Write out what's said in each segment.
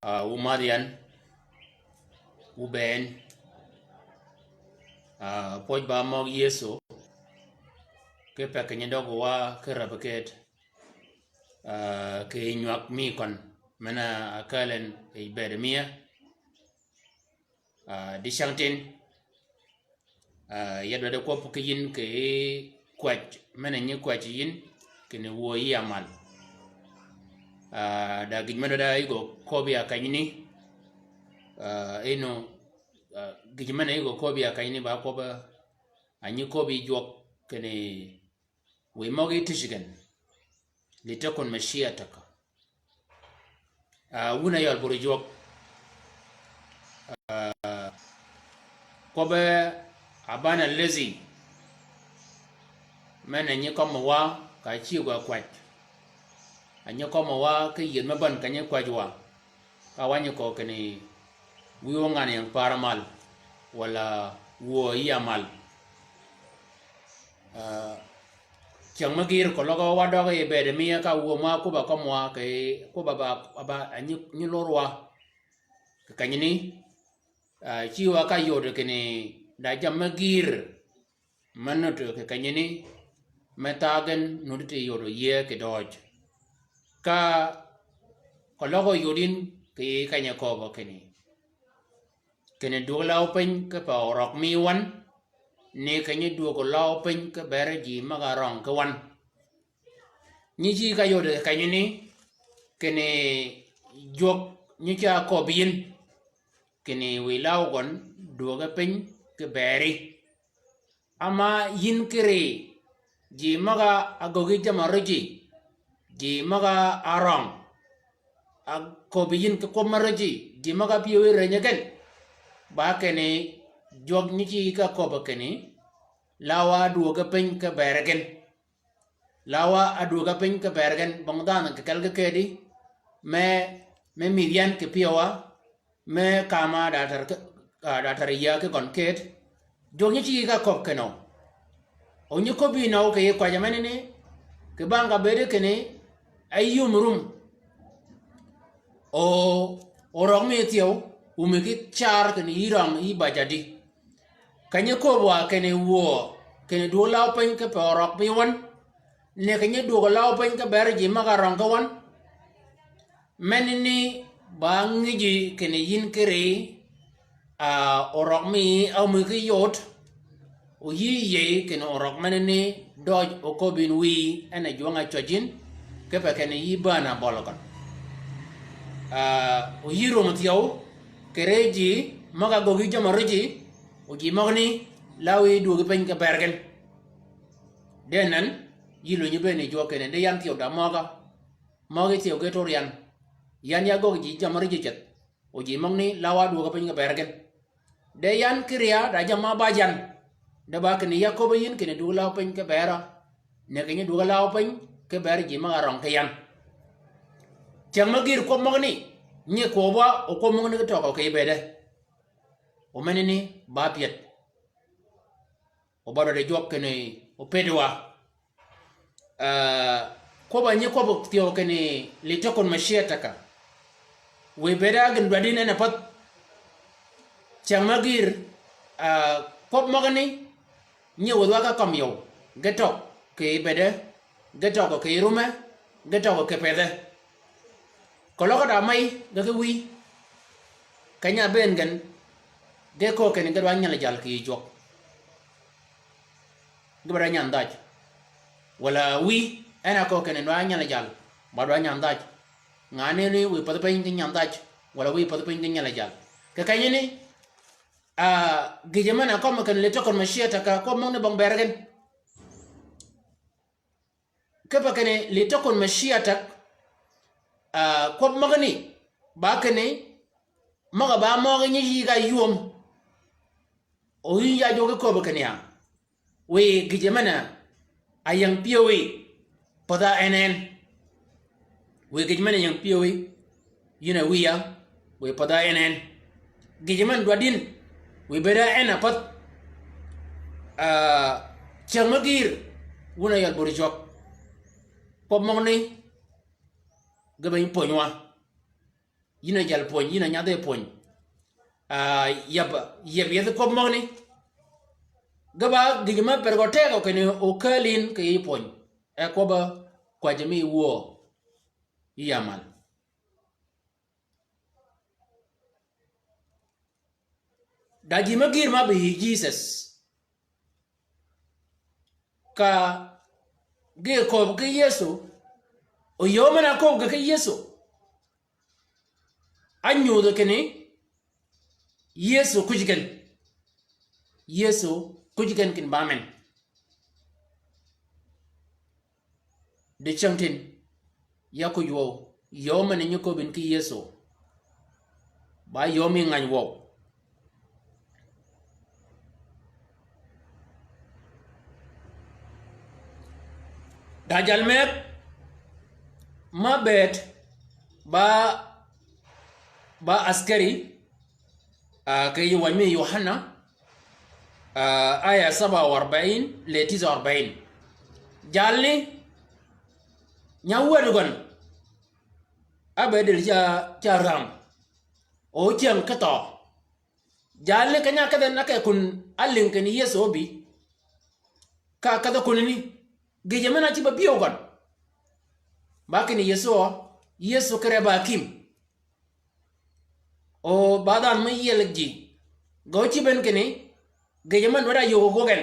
Umadian, Uben, Poj ba mog Yesu, ke pekenye dogo wa ke rabaket, ke nyak mi kon, mena akalen e bedemia, di shantin, yadwa de kwa pukiyin ke kwach, mena nye kwach yin, ke ne wo yi amal. Da gijmano da igo kobi akanyini, eno, gijmano igo kobi akanyini ba koba, anyi kobi jwok kene we mogi tishigan litakon mashia taka wuna yal buru jwok kobe abana lezi mena nyi koma wa ka chi gwa kwat anyi koma wa ke yin maban kanye kwajwa ka wanyi ko kene wiwo ngane yang paramal wala wo yamal chẳng mấy kia có logo qua đó cái bề để mía cả uo ma cô bà con mua cái cô bà như lô roa cái này chiwa cái yo được cái này đã chẳng mấy kia mà nó được cái này metagen nó được yo được ye cái đó cả có logo yo din cái nhà cô bà cái này đua lao pin cái bảo rock mi one ne kanye duo ko lao pen ke bere ji maga rong ke wan ni ji ka yo de kanye ni kene jok ni cha ko bin kene we lao gon duo ga pen ke bere ama yin kere ji maga agogi jamaroji ji maga arong a ko bin ke ko maraji ji maga piwe renyagen ba kene jog ni ci ka ko bakene lawa du ga pen ka bergen lawa adu ga pen ka bergen bangdan ka kal ga kedi me mirian ke piwa me kama da tar ya ke kon ket jog ni ci ka ko keno o ni ko bi no ke ko jamane ne ke banga bede kene ayyum rum o rong me tiyo umeki char kene irang I bajadi kanye ko wa kene wo kene do law pen ke porok bi won ne kanye do law pen ke ber ji maga ron ka won menni ba ngiji kene yin kere orok mi au mi ki yot o yi ye kene orok menni doj o ko bin wi ene jonga chojin ke pe kene yi bana bolokon o yi ro mtiyo kere ji maga gogi jamaroji uji mogni lawi du pen ka bergen denan yilo nyibe ni joke ne de yan tiyo da mogi tiyo ke torian yan ya go ji jamari ji chet uji mogni lawa du pen ka bergen de yan kriya da jama bajan da ba kini yakobo yin kini du law pen ka bera ne kini du law pen ke ber ji ma rong ke yan chang magir ko mogni nye ko ba o ko mogni to ko ke bede o menini ba piet o baro de jok kene o pedwa ko ba nye ko bo tio kene le tokon mashiataka we beda gen dwadine na pat chamagir ko magani nye wodwa ka kamyo getok ke bede getok ke rume getok ke pede ko loko da mai ga ke wi kanya ben gen de ko ken ga wanya la jal ki jok gibra nyan daj wala wi ana ko ken wanya la jal ba wanya daj ngane ni wi pa pa ngi nyan daj wala wi pa pa ngi nyala jal ka kanye ni gijemana ko ma ken le to kon mashiata ka ko mo ne bang bergen ka pa ken le to kon mashiata ko magani ba ken maga ba mo ngi ga yum o yi ya joge ko ba kanya we gijemana ayang piyowe pada enen we gijemana yang piyowe yina wiya we pada enen gijeman dwadin we beda ena pat chamagir wuna yal borjok pop mongni gabe poñwa yina jal poñ yina nyade poñ yeb ko moni gaba gijima pergotego kene o kalin ke poñ e ko ba kwa jami wo yamal da jima gir ma bi Jesus ka ge ko ke Yesu o yomana ko ke Yesu anyu do kene Yesu kujigen kin bamen de chamtin yako yo man nyuko bin ki Yesu ba yomi ngany wo dajal met ma bet ba askari كي يومي يوحنا آية 47 ل 49 جالي نيوورغون أبدل جا رام أو جام كتا جالي كنيا كذا نكا يكون ألين كني يسوع بي كذا كونني جيجمنا تبى بيوغون باكني يسوع كريبا كيم o badan mai yelji gochi ben kene gejaman wada yogo gogen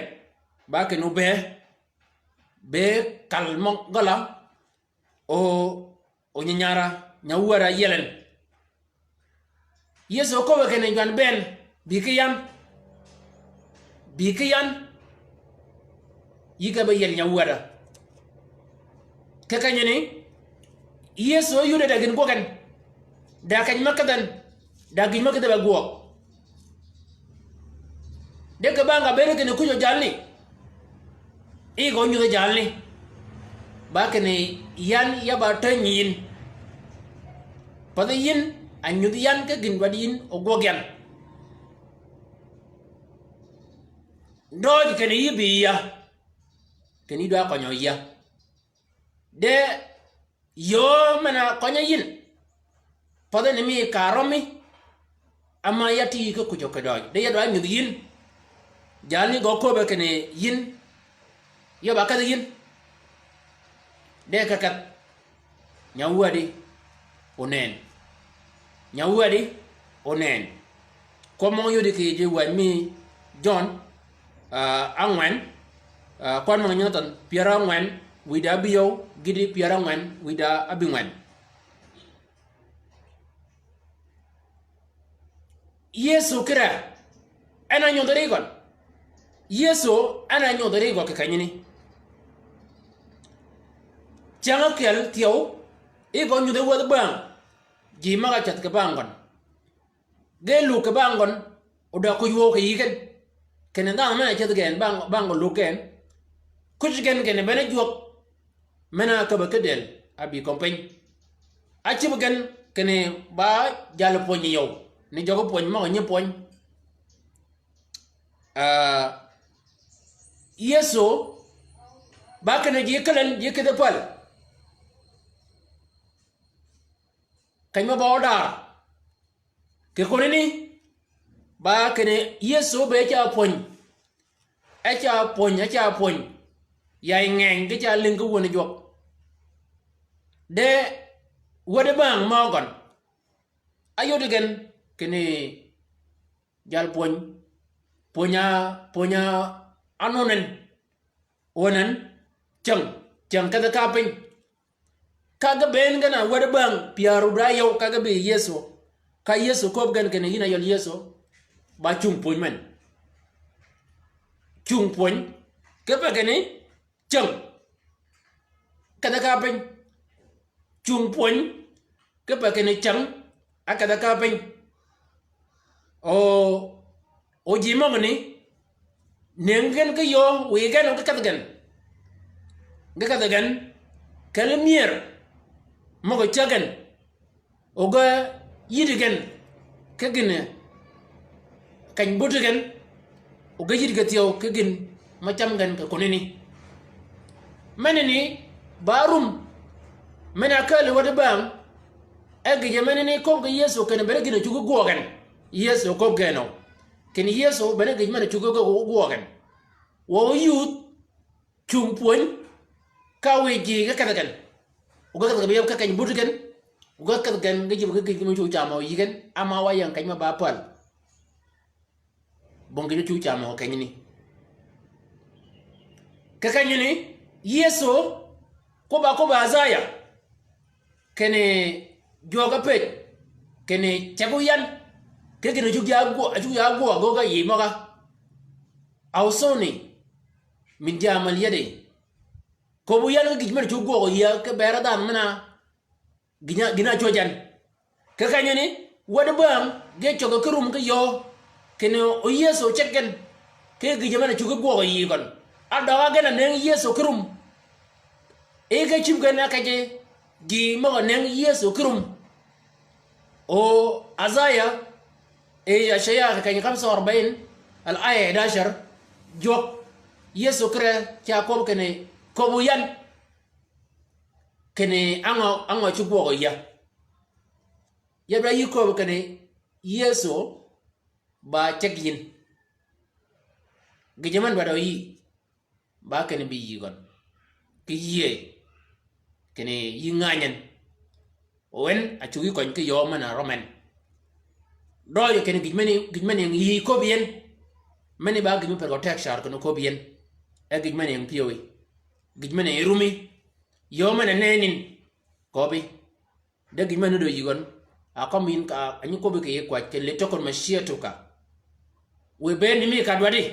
ba ke no be kalmo gola o nyara nyawara yelen yeso ko kene jan ben bikiyan yiga ba yel nyawara kekanyene yeso yude dagin gogen da kany makadan dagi makete ba guok de ka banga bere kene kujo jalni e go nyu jalni ba kene yan ya ba tanyin pada yin anyu yan ka gin wadin o gogyan doj kene yibiya kene do akonyo ya de yo mana konya yin pada ni mi karomi ama yati ko kujo ko doj de yado mi yin jalni go ko be kene yin yo ba ka yin de ka kat nyawadi onen ko mo yodi ke je wa mi John angwan kon mo nyoton piara ngwan wida biyo gidi piara ngwan wida abingwan Yesu kira ana nyodorigon Yesu ana nyodorigo ke kanyini changa kel tiyo ego nyude wad bang ji maga chat ke bangon gelu ke bangon oda ko yo ke yigen kene da mana chat gen bango luken kujigen kene bene jok mena ka ba kedel abi kompany achi bugen kene ba jalo ponyi yow ni jogo poñ mo ñe poñ Yesu ba kana je kalan je kede pal kanyma ba oda ke konini ba kene Yesu be cha poñ ya ngeng ke cha ling ko wona jok de wode bang mo gon ayo degen kene jal ponya anonen onan chang kada kapin kaga ben gana wada bang piaru da yow kaga be Yesu ka Yesu ko gan kene hina yol Yesu ba chung poñ ke pa kene chang kada kapin chung poñ ke pa kene chang akada kapin o jimogni nengen ke yo wegen o katagan kalmier mogo chagan oga yidigen kagine kany botigen oga yidigatio kagin machamgan ka konini meneni barum mena kale wada bang gi jamani ni ko ga yeso ken bere gina chugo gogan yeso ko geno ken yeso bere gi mana chugo gogan wo youth chumpoñ kawe ji ga kadagan uga kadaga biya ka kan butugan uga kadagan ga jibu ga mu chu chama yigen ama wayan kan ma ba pal bongi chu chama kan ni ka kan ni yeso ko ba azaya kene joga pet kene chaguyan ke kene chu ya go ga yi maga awsoni min jamal yade ko bu yalla gi mer chu go ya ke bera dan mana gina chojan ke kanyani wada bam ge choga kurum ke yo kene o yeso checken ke gi jamana chu go yi gon adawa gena nen yeso kurum e ga chim gana ka je gi maga nen yeso kurum o azaya e ashaya kan 45 al-aya 11 jok yeso kre kya ko kene ko bu yan kene anga chugo ya bra yiko kene yeso ba chegin gijaman ba do yi ba kene bi yigon ki ye kene yi nganyen wen a chugi kon ke yo mana roman do yo kene gijmani yi ko bien mani ba gimi protection ko ko bien e gijmani piyowi gijmane rumi yo mana nenin kobi de gijmane do yigon akamin ka anyi kobi ke kwa ke le tokon mashia toka we be ni mi ka dwadi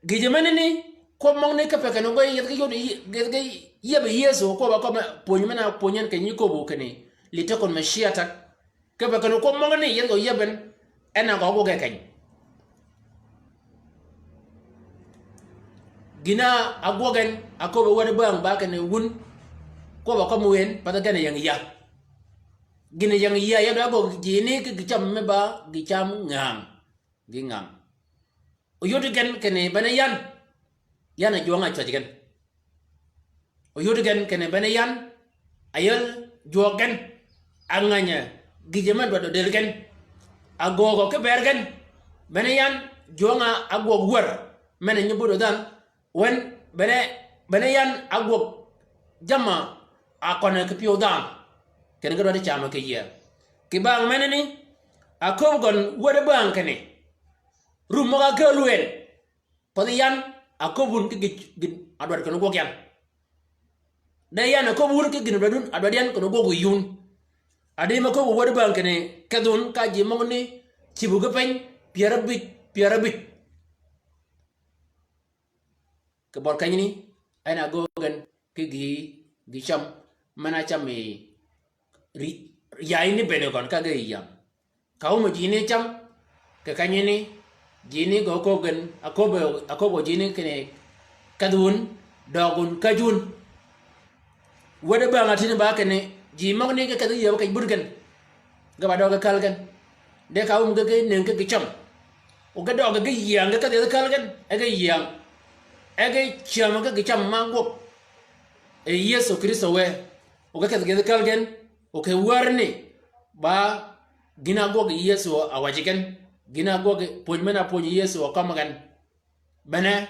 gijmane ni ko mong ne ka pe kan go yet yo ge yebe yeso ko ba ko ponyi mana ponyen ke ni ko bu ke ni le tokon mashia tak ke pe kan ko mong ne yet go yeben ena go ge kan gina agwogen akobe wani bang ba kan wun ko ba ko muwen pada gana yang ya gina yang ya da go gini ke gicham me ba gicham ngang gingang o yodu gen kene bana yan yana jonga chajigen o yodu gen kene bana yan ayel jogen anganya gijeman do delgen agogo ke bergen bana yan jonga agwo wer mena nyobodo dan wen bene yan agwok jama akone ke pio dan ken gado de chama ke ye ke bang meneni akob gon wode bang kene rumo ga keluen podi yan akobun ke gin adwar kono gok yan de yan akobun ke gin badun adwar yan kono gogo yun ade ma ko wode bang kene kadun ka ji mongni cibu ge pen piarabit ke bor kanyini ana gogan ke gi cham mana cham e yaini benegon ka ge yam kaw mo jini cham ke kanyini jini go kogan akobo jini kene kadun dogun kajun wada ba ngatin ba kene ji magni ke kadu yaba kay burgan ga ba doga kalgan de kaw mo ge nen ke cham o ga doga ge yang ga de kalgan e ge yang ege chama ga gicham mango e yeso kristo we o ga ke kalgen o ke warne ba gina go ge yeso awajigen gina go ge pojmena poj yeso kamagan bana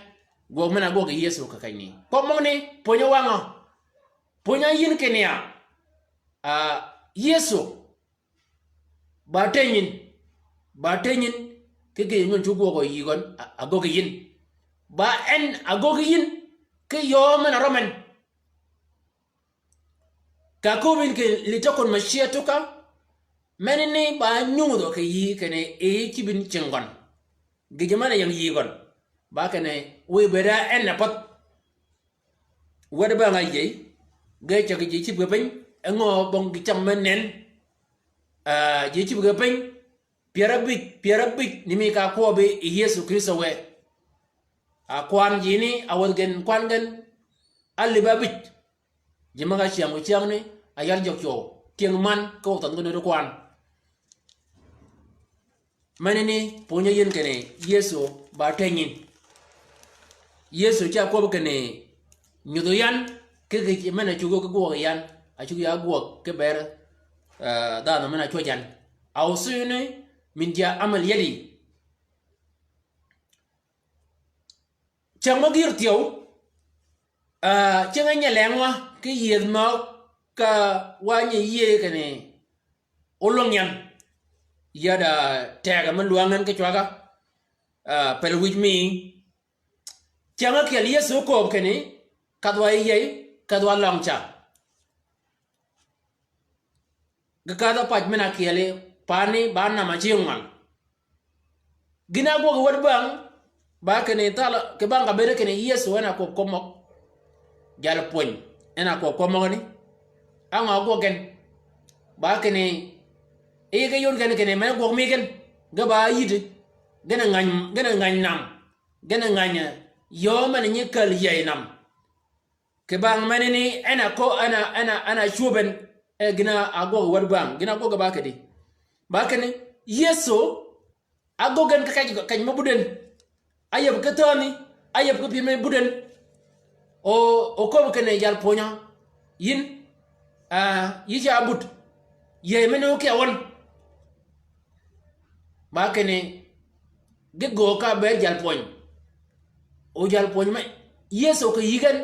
go mena go ge yeso ka kayni ko mongni ponyo wanga ponya yin kenya a yeso batenyin ke ge nyon chugo go yigon agoge yin ba en agogiyin ke yo mana roman ka kubin ke litokon mashia toka menene ba nyudo ke yi kene e kibin chengon gijamana yang yigon ba kene we bera en na pat wada ba ngai ge chaki ji chib gapin ngo bong gicham menen ji chib gapin pierabit nimi ka ko be Yesu Kristo we akwan jini awalgen kwangen alibabit jimaga chiamu chiamni ayar jokyo tieng man ko tan gono kwan manini ponya yen kene Yesu ba tenyin Yesu cha ko kene nyudo yan ke mana chugo ko yan achu ya guok ke ber da no mena chojan au sune min ja amal yadi chamagir tiyo chenga nyalengwa ke yed ma ka wanye ye kane olongyan yada tega man luangan ke chwaga pel with me changa ke yeso ko kane kadwa ye kadwa longcha gakada paj mena kele pani bana ma chiungal gina go wad bang ba kene tala ke banga bere kene yeso ena ko komo jala poñ ena ko komo ni anga go gen ba kene e ga yon kene men go mi gen ga ba yidi gena ngany nam gena nganya yo man ni kal yey nam ke bang manini ena ko ana chuben gina ago wad bang gina go ga ba kedi ba kene yeso ago gen ka mabuden ayab ka tani ayab ka pime buden o ko kene jal ponya yin yiji abut ye meno ke won ba kene go ka be jal poñ o jal poñ ma yeso ko yigan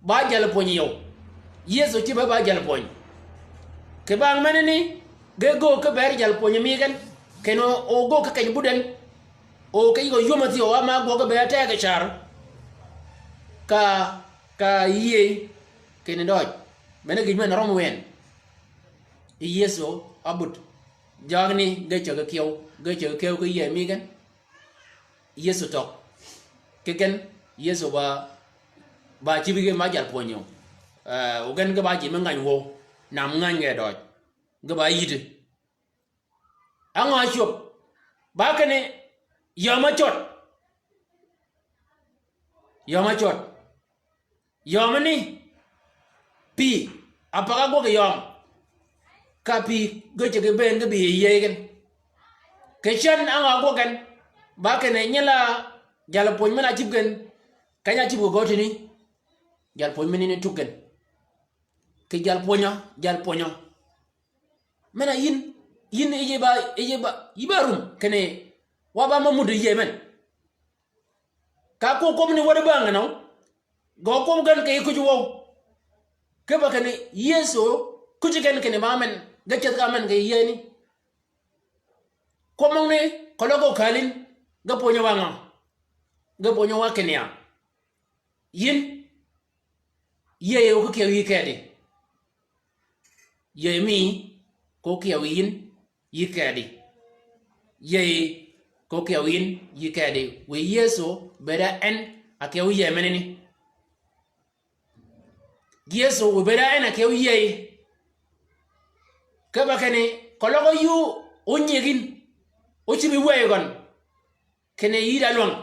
ba jal poñ yow yeso ci ba jal poñ ke bang manini go ka be jal poñ mi gan keno o go ka kany buden o kay go yomati o ma go ka be ta ga char ka yiye kene doj mena gi men rom wen yeso abut jagni ga chaga kew ko ye mi gan yeso tok keken yeso ba chibige ma jal ponyo o gan ga ba ji men wo nam ngan ge doj ga ba yide anga chop ba kene yama chot yomani pi apaga go yom ka pi go chege ben ga bi yegen ke chan anga go gan ba kene nyala jala poñ mena chipgen kanya chibu go tini jal poñ menini tugen ke jal poña mena yin ibarum kene waba mamudu yemen ka ko komni wada banga naw go kom gan kay kuju wow ke ba kene yeso kuju gan kene mamen gaccat ga men kay yeni komong ne kologo kalin ga poña wa kene ya yin yeye ko ke wi kede ye mi ko ke yin yikedi yeye ko ke win yikedi we yeso beda en ake wi yemenini yeso we beda en ake wi yeye ke bakene kologo yu onyegin ochibi wegon kene yida long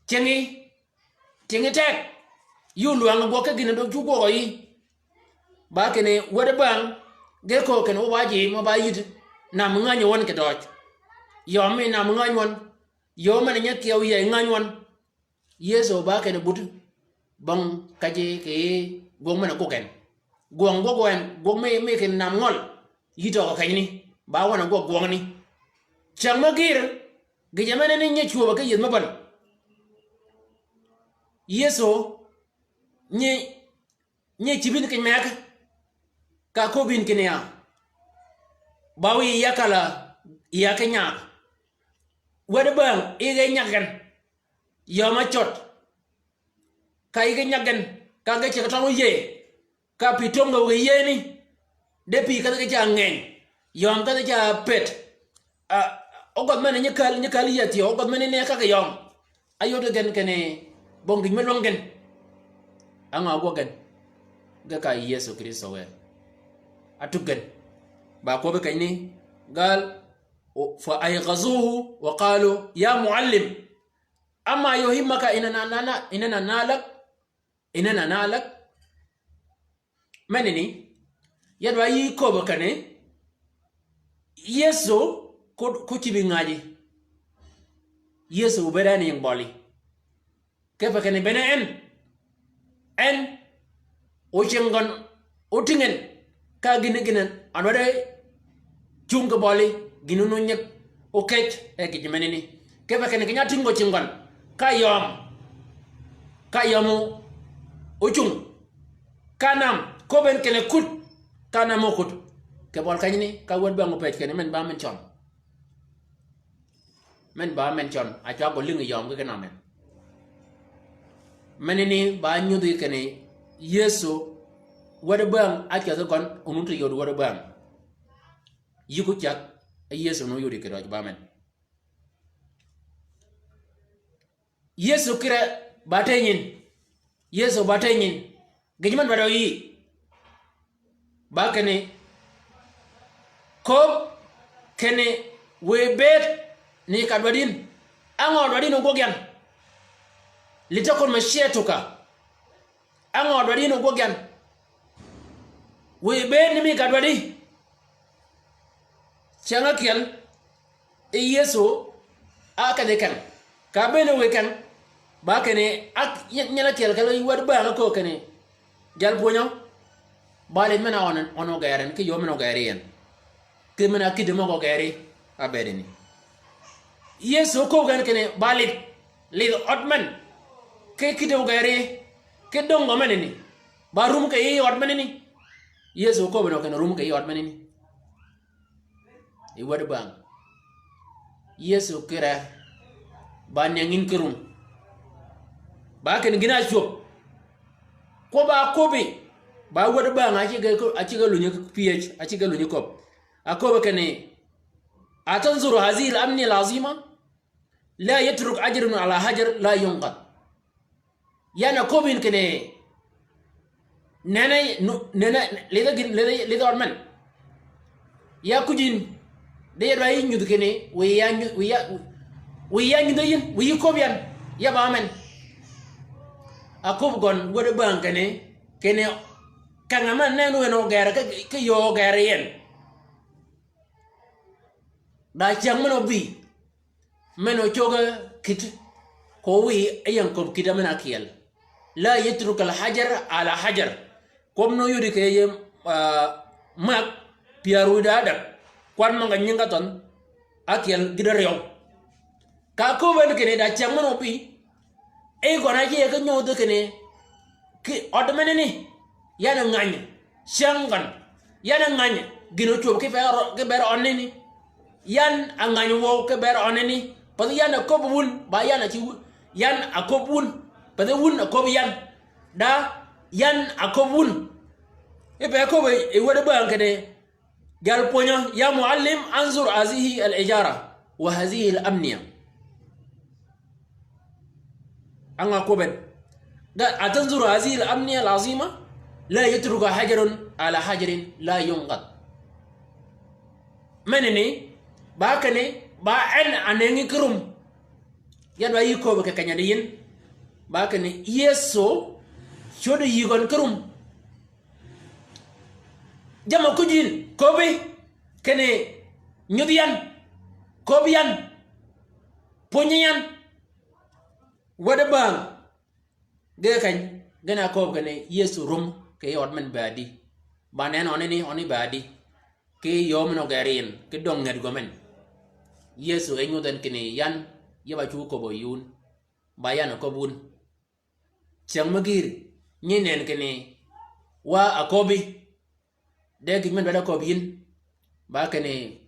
chengi tek yu luang bo ke gina do jugo yi ba kene wada bang ge ko kene waji mo ba yid na mnganya won ke doj yo me na mnganya won yo man nya kiyaw ye nganya won yeso ba kene but bang kaje ke gong mana ko ken gong go gwen gong me ken na ngol yito ko kayni ba wona go gong ni chama gir ge jamane ne nya chuba ke yid maban yeso nye chibin ke mek ka ko bin kene ya bawi yakala yakenya wada bang ige nyagan yoma chot ka ige nyagan ka ga che ka ye ka pitonga we yeni de pi ka ga ngen yom ka ga pet ogod mane nyakal yati ogod mane ne ka ga yom ayodo gen kene bongi melongen anga go gen ga ka Yesu Kristo we atugen ba ko be kayni gal fa ayghazuhu wa qalu ya muallim amma yuhimmaka inana nalak manini yadwa yi ko be kane Yesu ko tibi ngaji Yesu berani ngoli ke be kane bene en o chengon o tingen ka gine anode chung ke boli ginu no nyek oket e ki menini ke ba ken nya tingo chingon ka yomu ochung kanam ko ben kene kut kanam okut ke bol kanyini ka won ba ngopet ken men ba men chon a cha go lingi yom ke namen menini ba nyudi kene yesu wada bang aka zo kon umuntu yodu wada bang yiku chak yesu no yodi ke ba men yesu kira batenyin gejman bado yi ba kene ko kene we bet ni kadwadin angod wadin ogogyan litakon mashiatuka angod wadin ogogyan we bet ni mi kadwadi changa kiel yesu akade kan ka bene we kan ba kene ak nyala kiel kala wad ba ko kene jal ponyo bale mena ono garen ke yo mena garen ke mena kidemo go gari abedeni yesu ko gan kene balit lid otman ke kido gari ke dongo meneni ba rum ke yi otman ni yesu ko beno kene rum ke yi otman ni e wad bang yesu kira ba nyangin kirum ba kene gina chop ko ba kobe ba wad bang achi ga lunye ph achi ga lunye kop akoba kene atanzuru hadhihi al-amni al-azima la yatruk ajrun ala hajar la yunqad yana kobin kene nene leda orman ya kujin de rayi nyud kene we ya nyudayin we kobian ya ba men akob gon wada bang kene kangaman nenu no gara ke yo gara yen da chang meno bi meno choga kit ko wi ayan ko kita mena kiel la yatruk al hajar ala hajar kom no yudi ke mak piaru dada kwan manga nyinga ton akiel gidarew ka ko ben kene da chang meno bi e gona je ke nyodo kene ki odmene ni yana nganya shangan yana nganya gino chob ke ber onneni yan angany wo ke ber oneni pad yan akob wun ba yan achi yan akob wun pad wun akob yan da yan akob wun e be akob e wada ba kene gal ponyo ya muallim anzur hazihi al-ijara wa hazihi al-amniya anga koben da atanzur hazihi al-amniya al-azima la yatruka hajarun ala hajarin la yunqad menene ba kane ba en anengi kirum yadwa yiko ba kanyade yin ba kane yeso chodo yigon kirum jama kujin kobe kane nyudiyan kobiyan ponyan wada bang ge kan gana ko kane yeso rum ke yodmen badi ba nen oni badi ke yomno garin ke dong ngad gomen yesu enyu den kini yan yaba chu ko boyun bayan ko bun chang magir nyinen kini wa akobi de gmen bada ko bin ba kini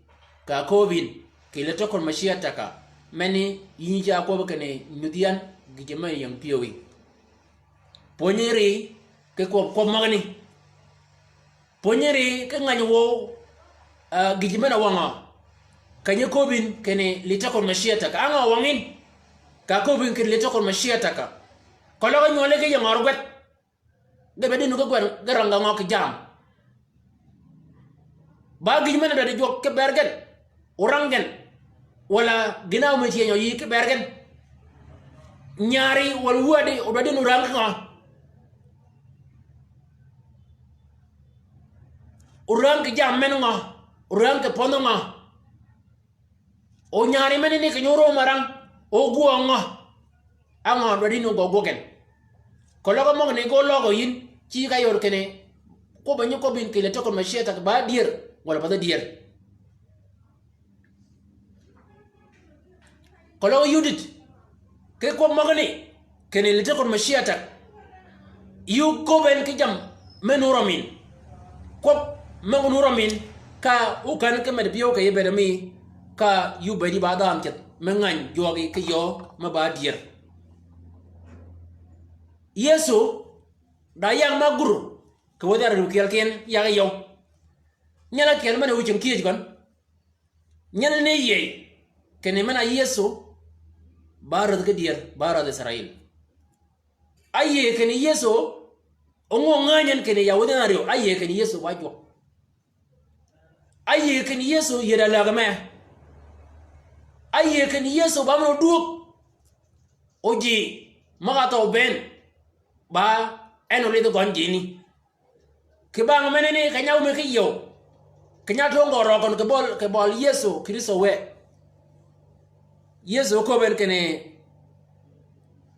ka kobin kile to kon mashiata ka meni yinja ko kini nudian gijema yang piyowi ponyeri ke ko magani ponyeri ke ngani wo gijimena wanga kanye kobin kene litakon mashiataka anga wangin ka kobin kene litakon mashiataka kolo ga nyole ke yang orgot de bedinu ko gwan garanga ngok jam ba gijimena da jok ke bergen orangen wala ginaaw ma ci yi ke bergen ñaari wal wadi o do dinu ranga orang ke jam menunga orang ke pononga o nyari menini ke nyoro marang o guanga anga wadi no gogogen kologo mo ne go logo yin ci ga yor kene ko banyo ko bin ke le to ko mashiyata ba dir wala ba dir ko lo yudit ke ko magani ke ne le to ko mashiyata yu ko ben ki jam menuramin ko menuramin ka u kan ke med biyo ke yebe mi ka yu bedi ba dam ket mengan jogi ke yo ma ba dir yeso da yang maguru ko wadar ru kel ken ya yo nyala kel mana wucin kiye gon nyala ne ye kene mana yeso barad ke dir barad israel aye kene yeso ongo nganyen kene ya wadana rio aye kene yeso wajo aye kene yeso yeda lagama aye kene yeso bamno duok oji magato ben ba eno le do gonjini ke bang menene kanyaw me kiyo kanya to ngoro kon ke bol yeso kristo we yeso ko ben kene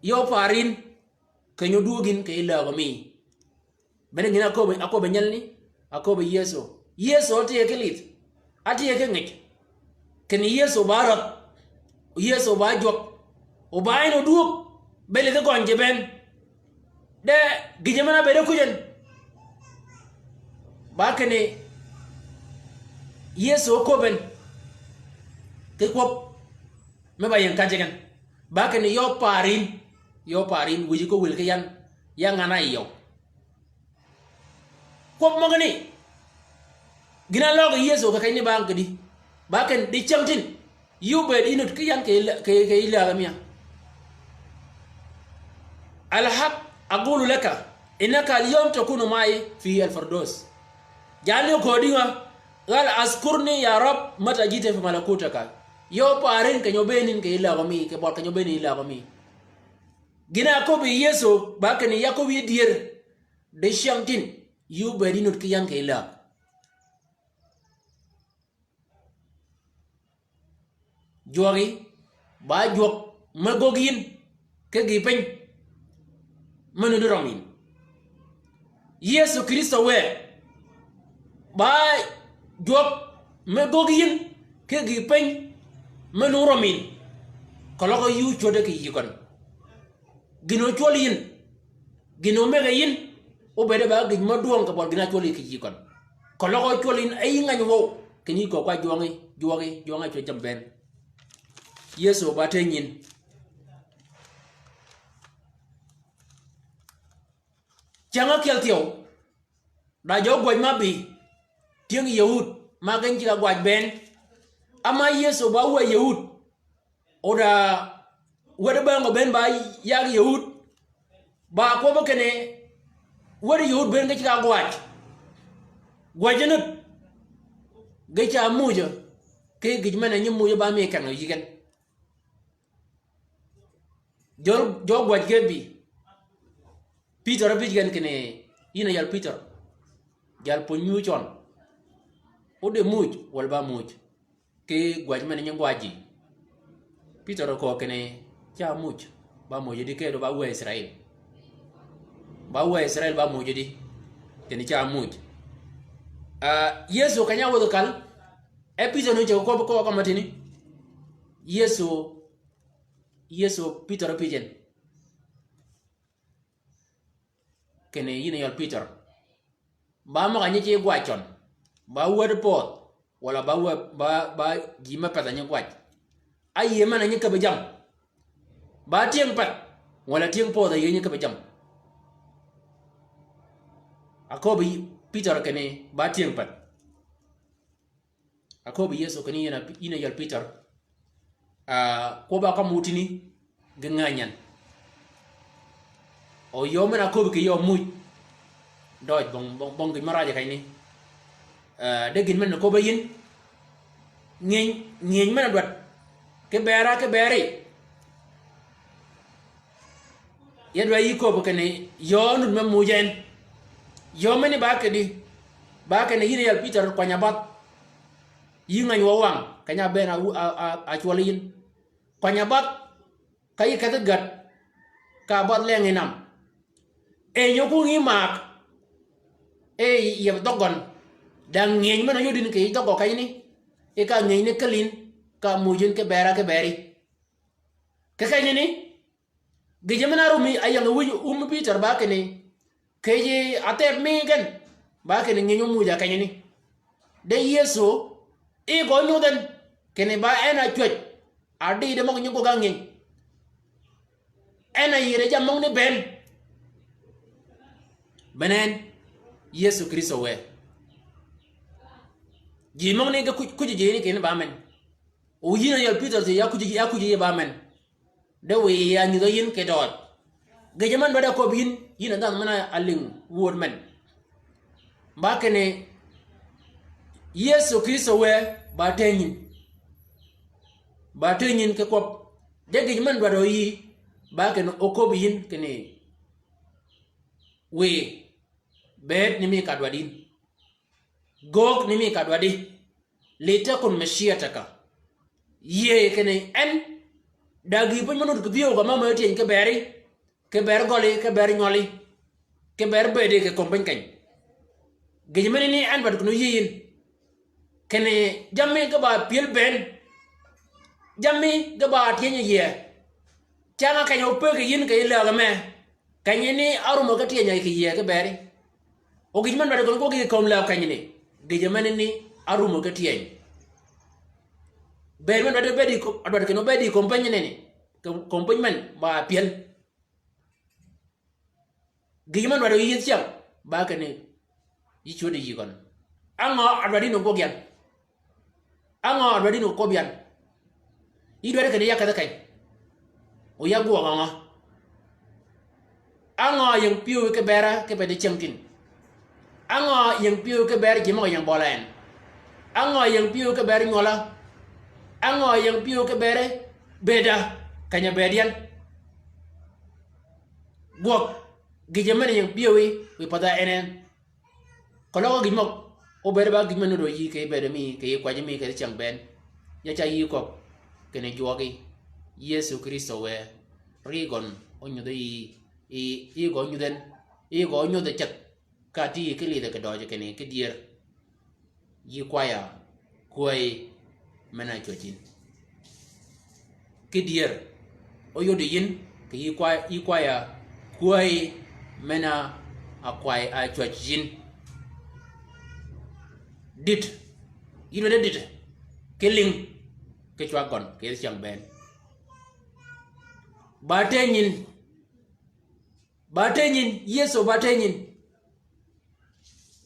yo parin kanyo dugin ke ila go mi ben ngina ko be nyalni akobe yeso te kelit ati ke ngik kene yeso barat yeso ba jok o ba eno dug bele de gonje ben de gijemana bere kujen bakene yeso ko ben ke ko me bayen kajegan bakene yo parin wuji ko wil ke yan ngana yo ko magani gina logo yeso ka kayni bang gidi baken di chamtin yube dinut ke yan ke ila gamia alhaq أقول لك إنك اليوم تكون معي في الفردوس جعلني كوديما قال أذكرني يا رب متى جيت في ملكوتك يو بارين كنيوبينين كإلا غمي كبار كنيوبينين إلا غمي جنا كوبي يسوع باكني يكوبي دير دشامتين يو بدينوت كيان كإلا جواري با جوك مغوغين كجيبين manu duramin yesu kristo we ba jop me gogin ke gi pen manu ramin kala ko yu chode ke yikon gino cholin gino mega yin o bede ba gi maduon ka bol gina choli ke yikon kala ko cholin ay ngani wo ke ni ko kwa juwangi cho jamben yesu ba tenyin changa keltio da jo goj mabi tieng yehud magen jiga goj ben ama yeso ba wa yehud oda wada ba ngo ben ba yag yehud ba ko ba kene wada yehud ben ga jiga goj nut ga cha muja ke gijmana nyim muja ba me kan yigen jo goj gebi Peter bijigan kene ina yal Peter jal po nyuchon ode muj wal ba muj ke gwaj mane nyangwaji Peter ko kene cha muj ba muj di ke do ba wa Israel ba muj di kene cha muj yesu kanya wodo kal episode no ko matini yesu Peter pijen kene yina yal Peter ba ma ganye che gwachon ba wad pot wala ba jima pata nya gwach aye mana nya ka bejam ba tieng pat wala tieng pot aye nya ka bejam akobi Peter kene ba tieng pat akobi yeso kene yina yal Peter ko ba ka mutini ganganyan o yo mena ko ke yo muy doj bong gi maraja kay ni degin men ko bayin ngeng mena dot ke bere yedwa yi ko ke ne yo nu mem mujen yo meni ba ke ne yine yal Peter ko nyabat yi ngany wo wang kanya bena a chwalin ko nyabat kay ka gat ka bot lenginam e nyoku ngi mak ye dogon da ngeng mana yodin ke dogo kay ni e ka ngeng ne kalin ka mujin ke bera ke beri ke kay ni ge jamana rumi ayang wi Peter ba ke ni ke ye atep mi gen ba ke ni ngeng muja kay ni de Yesu e go nyuden ke ni ba ena chwet adi de mo nyugo ga ngeng ena yire jamong ni ben benen Yesu Kristo we jimong ni ga kuji je ni ken ba men o yina yal Peter ya kuji ba men de we ya ni do yin ke dot ga jaman bada ko bin yina dan mana aling word men ba kene Yesu Kristo we ba tenyin ke kop de ga jaman bada yi ba kene o ko bin kene we bet ni mi kadwadin gog ni mi kadwadi leta kun mashia taka ye kene en dagi pun manut kbiyo ga mama yoti ke ber goli ke ber nyoli ke ber bede ke kompen kan gejmani ni en bad kunu yin kene jamme ga ba pil ben jamme ga ba tienye ye changa kanyo pe ke yin ke ila ga me kanyini arumo ga tienya ke ye ke beri o gijman bad ko gi kom la kanyini gejmani ni arumo ga tienya ber men bad bedi ko adwat ke no bedi kompen ne ni kompen men ba piel gijman bad yi tiang ba ke ne yi chode yi kon anga adwadi no gogyan anga adwadi no kobyan yi dware ke ne yakada kai o ya go anga anga yang piu ke bera ke bedi changkin anga yang piu ke ber jimo yang bolen anga yang piu ke ber nyola anga yang piu ke bere beda kanya bedian gok gijamane yang piu wi pada enen kalau gimok o bere ba gimane do yi ke bere mi ke kwa jimi ke chang ben ya cha yi ko kene jogi Yesu Kristo we rigon onyo de i go nyuden i go nyu de chat ka ti ke li de ke do je kene ke dier yi kwaya koi mena chotin ke dier o yo de yin ke yi kwaya koi mena akwai a chotin dit yino de dit ke ling ke chwa kon ke chang ben batenyin Yesu batenyin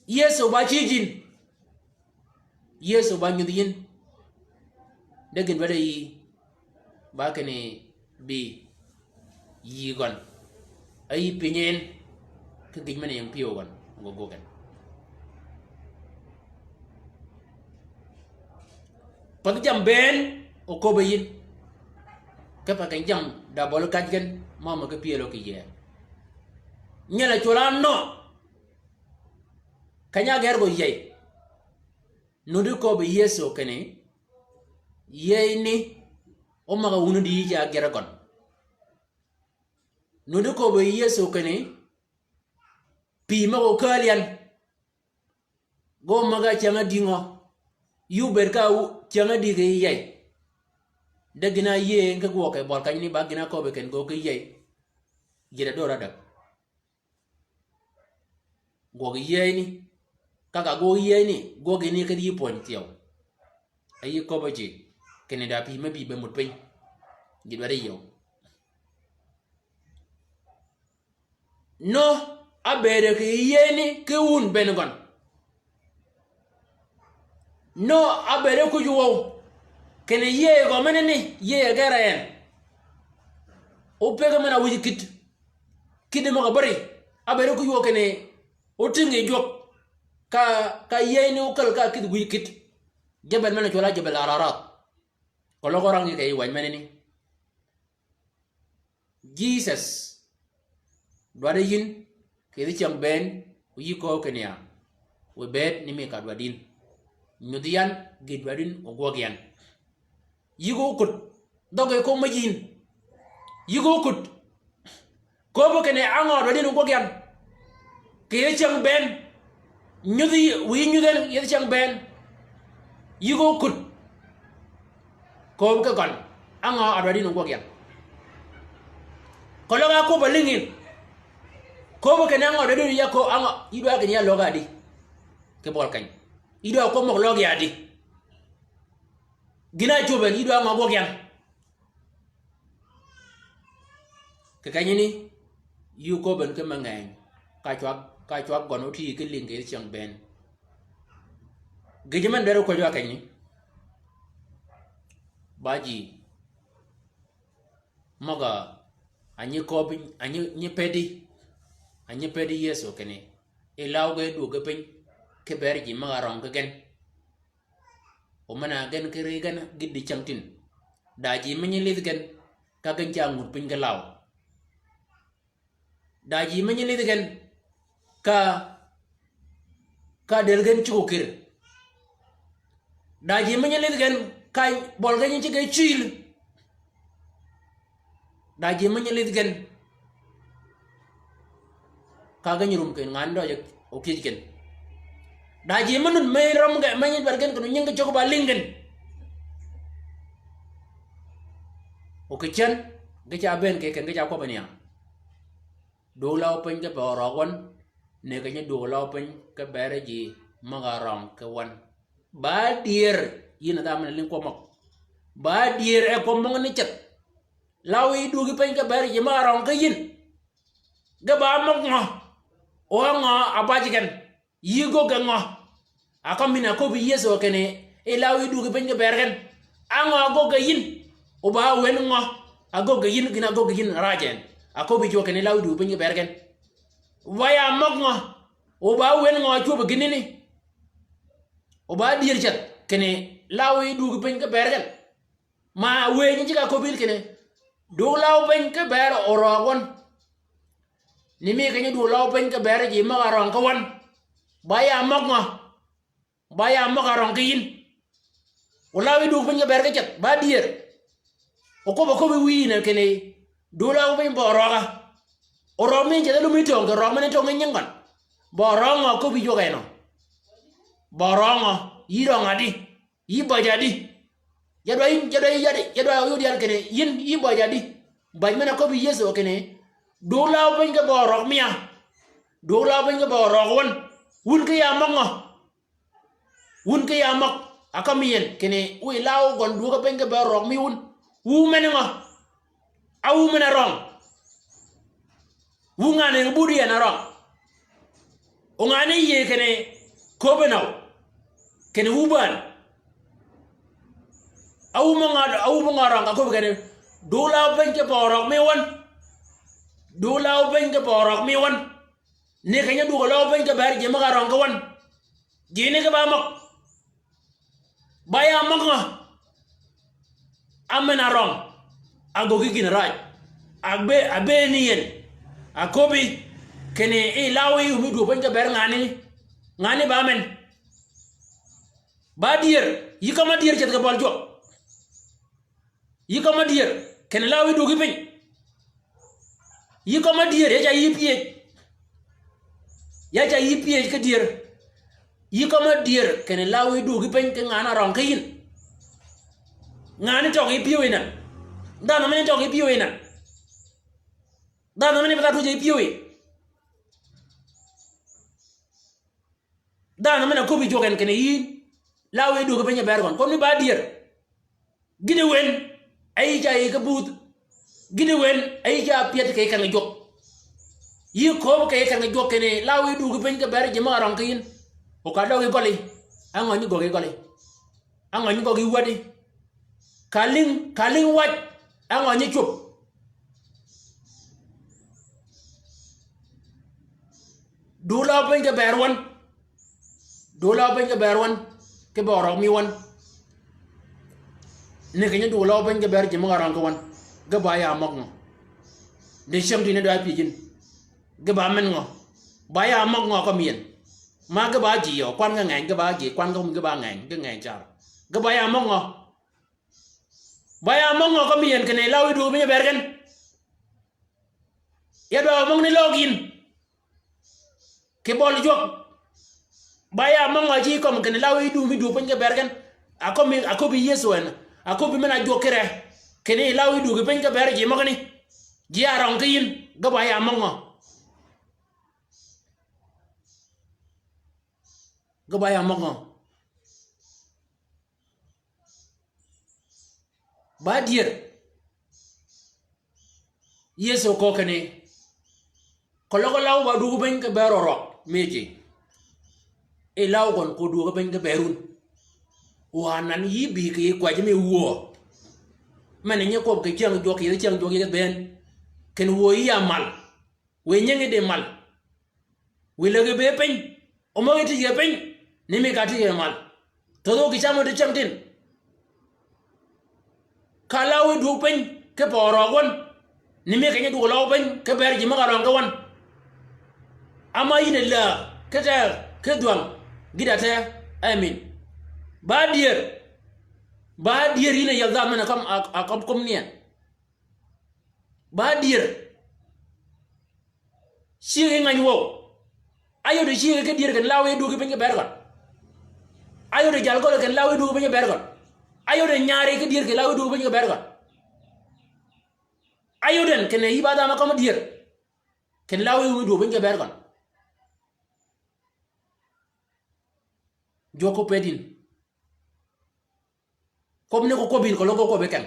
Yesu ba chijin Yesu ba nyudin degin bada yi ba kene bi yi gon ay pinyen ke gijmane yang piyo gon gogogan pag jam ben o ko bayin ke pa kan jam da bol kajgen mama ke pielo ke ye nyala chola no kanya gergo ye nudu ko be Yesu kene ye ni o maga wunu di ja geragon nudu ko be Yesu kene pi mago kalian go maga changa dingo yu berka changa di ke ye dagina ye nga go ke bol kany ni bagina ko be ken go ke ye jira dora dak go ye ni kaka go ye ni go ge ni ke di pon tiao ayi ko ba ji ken da pi me bi be mut pin ji bare yo no abere ke ye ni ke un ben gon no abere ku juwo kene ye go menene ye gara en o pega mena wuji kid mo bari abere ku yo kene o tingi jok ka ye ni o kal ka kid wuji kid jabal mena chola jabal ararat ko lo gorangi kay wañ menene Jesus dwade yin ke di chang ben o yiko kene ya we bet ni me ka dwadin nyudian gidwadin o gogyan yigo kut doge ko majin yigo kut ko bo kene ango do dinu gogyan ke chang ben nyudi wi nyuden yed chang ben yigo kut ko ka kon anga adadi no gogyan ko loga ko balingin ko bo kenanga adadi ya ko anga ido ga nya loga di ke bol kan ido ko mo loga ya di gina joben ido anga gogyan ke kanyini yu ko ben ke mangai ka chwa gono ti ke linge chang ben gejeman dero ko jwa kanyi baji maga anyi ko bin anyi pedi yeso kene e lawge du ke pen ke berji maga rong ke gen o mana gen ke regan giddi changtin daji menyi lid gen ka gen changut pin ke law daji menyi lid gen ka dergen chukir daji menyi lid gen kai bol gen ci gay chil daji menyi lid gen ka gen rum ken ngando ya o kijiken daji menun me ram ga menyi bergen ko nyeng ko ba lingen o kichen ga cha ben ke ken ga cha ko bania do law pen ke boro gon ne ga nyi do law pen ke bere ji magarong ke wan ba dier yina da man lin ko mok ba dier e ko mo ni chat lawi du gi pen ke bere ji magarong ke yin ga ba mok ngo o ngo abaji ken yigo ga ngo akamina ko bi yeso kene e lawi du gi pen ke bere ken ango go ga yin o ba wen ngo ago ga yin gina go ga yin rajen akobi jo kene lawi du pen ke bere ken waya mok ngo o ba wen ngo chu ba ginini o ba dir chat kene lawi du gi pen ke bere ken ma we ni ka ko bil kene do law pen ke bere orogon ni mi kene do law pen ke bere ji ma ron ka wan baya mok ngo baya mok ron ke yin o lawi du pen ke bere ke chat ba dir o ko ba ko wi ne kene do law pen bo roga oro mi je lu mi tong ro mane tong nyengan borongo ko bi joga no borongo yiro ngadi yiba jadi jadwa yo dial kene yin yiba jadi baj mena ko bi yeso kene do law ben ga borok miya do law ben ga borok won wun ke ya mongo wun ke ya mak akamien kene wi law gon du ga ben ga borok mi wun wu menengo awu mena rong wu ngane buri na rong o ngane ye kene ko benaw kene wuban awu monga rong ko kene do law ben ke borok mi won do law ben ke borok mi won ne kanya du law ben ke bar je maga rong ko won jine ke ba mak baya mak nga amena rong ago ki gina raj abe ni yen akobi kene e lawi umi du ben ke bar ngani ba men ba dier yikama dier chat ke bol jo yikama dier kene lawi du gi pen yikama dier ya ja yipie ke dier yikama dier kene lawi du gi pen ke ngana rong ke yin ngani to gi piwe na dana men to gi piwe na dana men pata tu je piwe dana men ko bi jogen kene yin lawi du gi pen ber gon ko ni ba dier gide wen ay ja yi ka but gide wen ay ja piet ke kan jok yi ko ke kan jok kene lawi du gi pen ke ber je ma rong ke yin o ka do gi goli ango ni go gi goli ango ni go gi wadi kalin wat ango ni chup do la pen ke ber won do la pen ke ber won ke boro mi won ne kenya do law ben ga ber je ma ran ko wan ga ba ya mak ngo de sham dine do api jin ga ba men ngo ba ya mak ngo ko mien ma ga ba ji yo kwan ga ngai ga ba ji kwan ga ba ngai ga ngai cha ga ba ya mak ngo ko mien kene law du be ber gen ya do mong ni login ke bol jok baya manga ji kom ken lawi du mi du pen ke bergen akobi yesu en akobi mena jokere kene lawi du pen ke berji magani ji arang kin ga baya manga ga baya manga ba dier yesu ko kene kologo law ba du pen ke beroro meji e law gon ko du pen ke berun wanan yibi ke kwa jeme wo mane nye ko ke jang joki ben ken wo ya mal we nyenge de mal we lege be pen o mo ti ye pen ni me ka ti ye mal to do ki chamo de chamtin kala we du pen ke poro gon ni me ke nye du law pen ke ber ji ma ron ga wan ama yine la ke ta ke duang gidata amin ba dier ina yalda mena kam akam komnia ba dier sire ngani wo ayo de sire ke dier kan lawe du ke penga bergon ayo de jalgo kan lawe du ke penga bergon ayo de nyaare ke dier ke lawe du ke penga bergon ayo den ken ibada ma kam dier ken lawe du ke penga bergon joko pedin kom ne ko kobin ko logo ko beken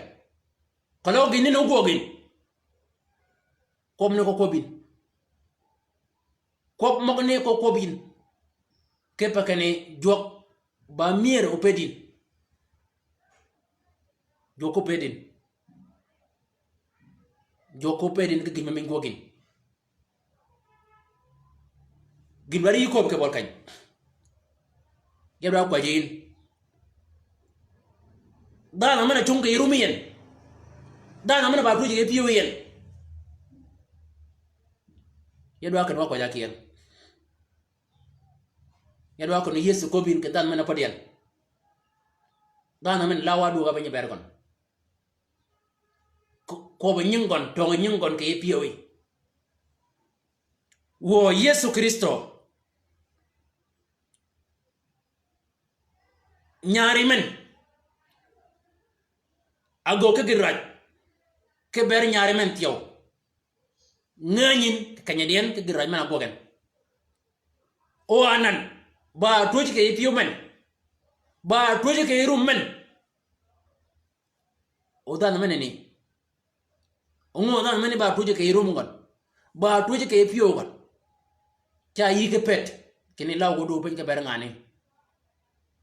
ko logo ni no gogin kom ne ko kobin kop mo ne ko kobin ke pakane jok ba mier o pedin joko pedin ke gima men gogin gimari ko ke bol kañ yabra ko jeen dana mana chunga irumiyen dana mana ba tuje piyoyen yadwa kan wako jakiyen yadwa ko yesu ko bin ke dan mana padiyan dana men lawa du ga banya bergon ko ba nyingon to nyingon ke piyoyi wo yesu kristo nyari men ago ke giraj ke ber nyaare men tiyaw ngagnin kanyadien ke giraj men agogen o anan ba toji ke piyo men ba toji ke rum men o dan men ni o ngo dan men ba toji ke rum gon ba toji ke piyo gon cha yi ke pet kini law go do pen ke ber ngane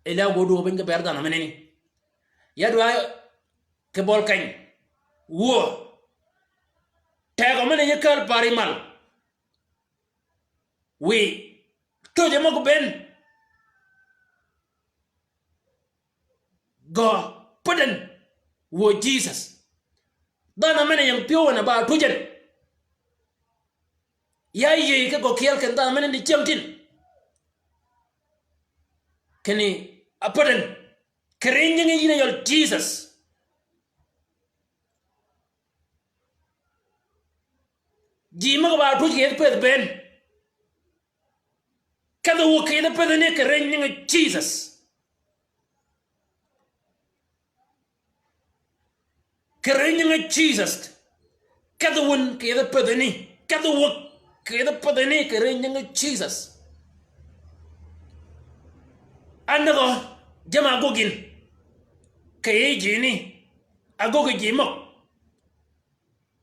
e law go do pen ke ber dan men ni yadwa ke bol kañ wo tego mene nyekal parimal we toje mako ben go puden wo Jesus dana mene yang pio na ba tujen ya ye ke go kiel ken dana mene ni chamtin keni apuden kerenye yine yol Jesus jima ko ba tuji ke ped ben kada wo ke da ped ne ke renye Jesus ke renye Jesus kada won ke da ped ne kada wo ke da ped ne ke renye Jesus anago jama gogin ke jini agogo jimo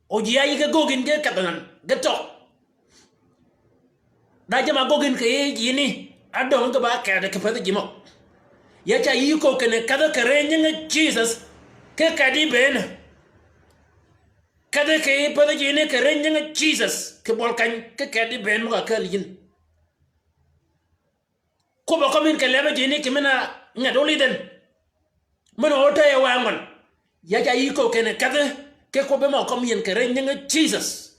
o jiya ke gogin ke kadanan gato da jama gogin ke yini adon ga ba ka da kafa jimo ya ta yi ko kene kada karenye Jesus ke kadi ben kada ke pada jini karenye Jesus ke bolkan ke kadi ben mo ka yin ko ba komin ke lebe jini ke mena ngadoli den mono ota ya wangon ya ta yi ko kene kada ke ko be mo kom yin karenye Jesus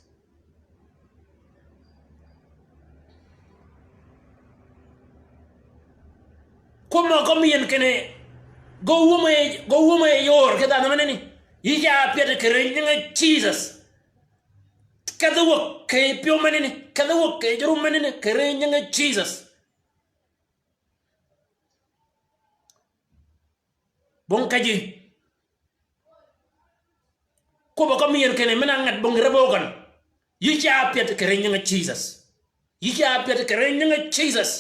kuma komien kene go wume yor ke da maneni yija pede kerenye Jesus kada wo ke pio maneni kada wo ke juru maneni kerenye Jesus bon kaji ko ba kam yen kene mena ngat bong rebo kan yicha pet kere nga Jesus yicha pet kere nga Jesus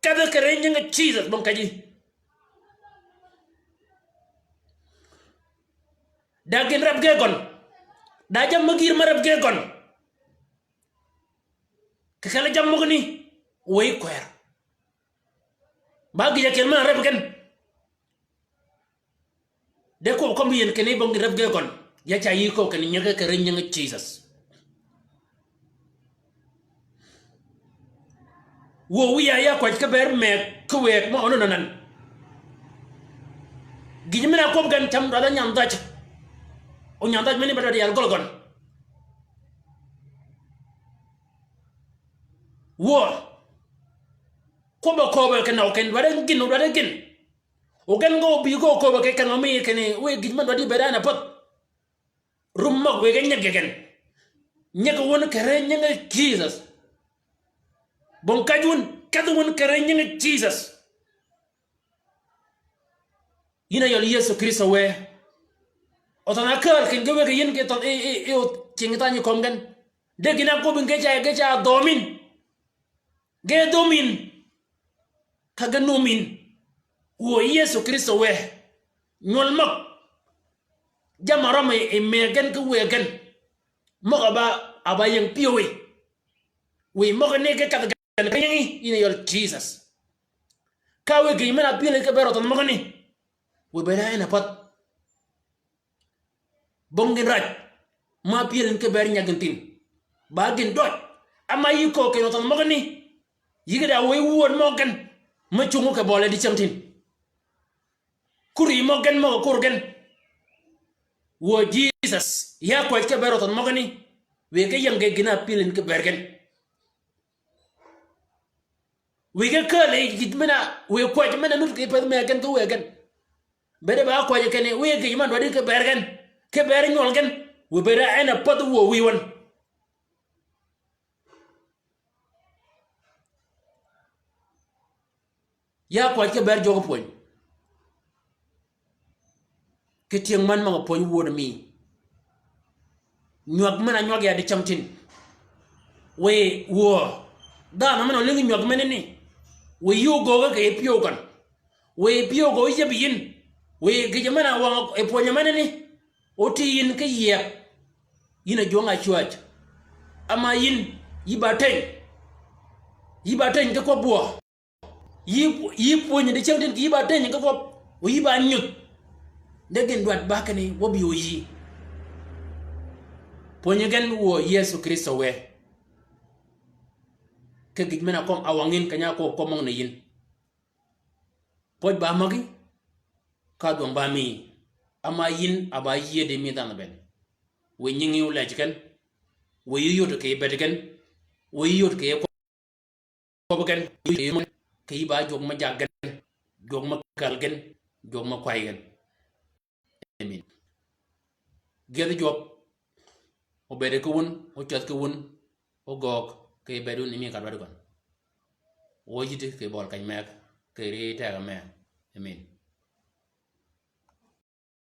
kada kere nga Jesus bon kaji dagin rab ge gon da jam magir marab ge gon ke kala jam mo ni way kwer ba gi yakel man rab gen de ko comme yen kene bong rab ge gon ya cha yi ko kene nyaga kere nga Jesus wo wiya ya ko ka ber me ko wek mo ono nan gi mina ko gan tam da nyam daj o nyam daj meni bada yal golgon wo ko ba ke naw ken wada gin o gan go bi go ko ba ke kan mi kene we gi man wadi bada na pot rum mag we gen nyega won kere nyega Jesus bon kajun kadu won kere nyega Jesus yina yol Yesu Kristo we otana kar ken gewe ke yin ke ton o cingita ni komgen de gina ko bin geja domin ge domin kaga nomin wo Yesu Kristo we nyol mak jamara me e megen ke wegen mo aba yang piwe we mo ne ke kaga yangi ina yol Jesus kawe ge mena pile ke beroton mo ni we bera ina pat bongin raj ma pielen ke ber nyagantin bagin dot ama yi ko ke noton mo ni yigida we won mo gan ma chungu ke bole di chamtin kuri mo gan mo kurgen wo Jesus ya ko ke beroton mo ni we ke yange gina pielen ke bergen we ke kale gitmena we ko mena nut ke pe me gan ko we gan bere ba ko ke ne we ke man wadi ke bergen ke ber nyol gen we bere ena pod wo wi won ya ko ke ber jogo poñ ke tieng man ma poñ wo mi nyog mena nyog ya di chamtin we wo da na mena lingi nyog meneni we yu go ke pio kan we pio go je biyin we ge mena wa e poñ meneni oti yin ke yep yina jonga chuach ama yin yibaten ke ko bo yi poñ de chamtin ki yibaten ke ko o yiba nyut degen duat bakani wobi o yi poñ gen wo Yesu Kristo we ke gitmena kom awangin kanya ko komong na yin poj ba magi ka don ba mi ama yin aba yede mi dan ben we nyingi u lajken we yiyot ke bedgen we yiyot ke ko ben ke ba jog ma jaggen jog ma kalgen jog ma kwaygen amin gede job o bede ko won o chat ko won o gok ke bedu ni mi ka do gon o yite ke bol kany mek ke ri ta ga me amin